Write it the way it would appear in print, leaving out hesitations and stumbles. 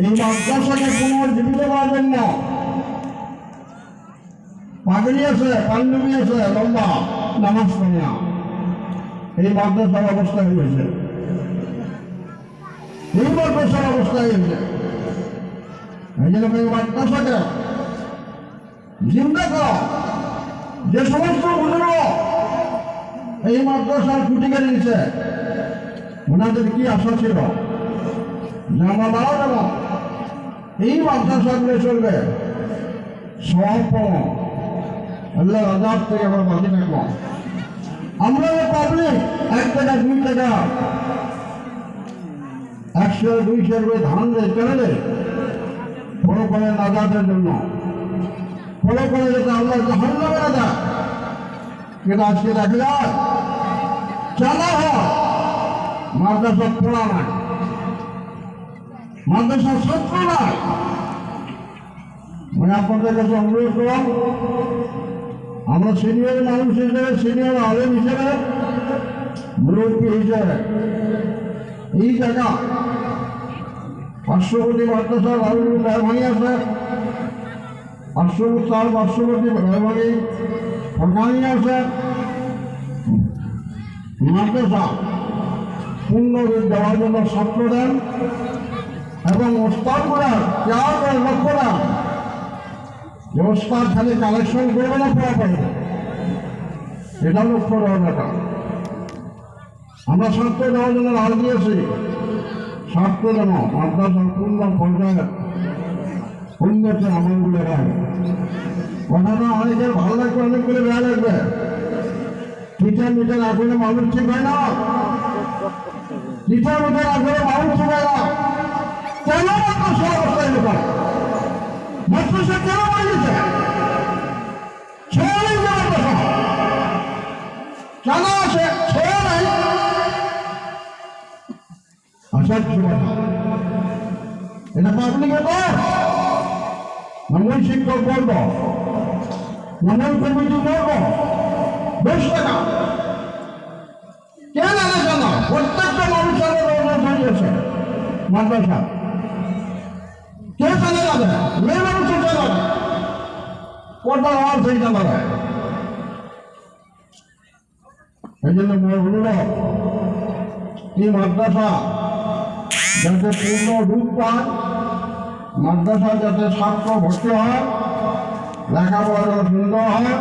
এই মাদ্রাসাকে পুনর্জীবিত করার জন্য পাগড়ি আছে, পাঞ্জাবি আছে, লম্বা নামাজ পড়ে না, এই মাদ্রাসার অবস্থা হয়েছে, এই মাদ্রাসার অবস্থা হয়েছে। এই জন্য এই মাদ্রাসাকে জিন্দা করা, যে সমস্ত বুজুর্গ এই মাদ্রাসার খুঁটি কেটে দিচ্ছে, ওনাদের কি আশা ছিল যে আমরা মারা যাব, এই মাদ্রাসাগুলো চলবে, সব পাবো, আল্লাহ আজাদ থেকে আমরা বাঁচে থাকবো। আমরা পাবলিক 1 টাকা 2 টাকা 100 200 করে ধান দেয় কেন দেয়? ফলো করে নাজাতের জন্য, ফলো করে যাতে আল্লাহ জাহান্নামে না যায়। কিন্তু আজকে দেখা যায় চালা হয় মাদ্রাসা পড়া নাই, মাদ্রাসার ছাত্র নাই। মানে আপনাদের কাছে অনুরোধ করলাম, আমরা সিনিয়র মানুষ হিসেবে, সিনিয়র আলেম হিসেবে, মুরব্বী হিসেবে এই জায়গা পার্শ্ববর্তী মাদ্রাসা রাহুল মেহরবানি আছে, পার্শ্ববর্তী মেহরবানি ফরকানি আছে, মাদ্রাসা পূর্ণ দেওয়ার জন্য ছাত্র দেন এবং ওস্তাদ করার কেয়ার করে লক্ষ্য দেন যে ওস্তাদ খালি কালেকশন করবে না, পড়া পাবে, এটা লক্ষ্য দেওয়ার ব্যাপার। আমরা ছাত্র দেওয়ার জন্য রাজ দিয়েছি, ছাত্র যেন মাদ্রাসার পূর্ণ পর্যায়ে উন্নতি আমলগুলো হয়। কথাটা অনেকের ভালো লাগবে, অনেকগুলো বেয়া লাগবে। টিচার মিটার আসলে মানুষ ঠিক হয় না, টিচার মিটার আসলে মানুষ ঠিক হয় না। কেন মাদ্রাসা অবস্থায় লোক মাদ্রাসা কেন বানিয়েছে? ছেড়ে নেই মাদ্রাসা, কেন আছে? ছেড়ে নাই। আসার কথা এটা পাবলিকে কর, মূল শিক্ষক বলব, মূল কমিটি বলব, বেশ টাকা কেন আলাদা না? প্রত্যেকটা মানুষের হয়েছে মাদ্রাসা, কে চালে যাবে? মেয়ে মানুষের চালাবে, কোথাও আর সেই চালাবে। এই জন্য অনুরোধ, এই মাদ্রাসা যাতে পূর্ণ রূপ পায়, মাদ্রাসা যাতে ছাত্র ভর্তি হয়, লেখাপড়া সুন্দর হয়,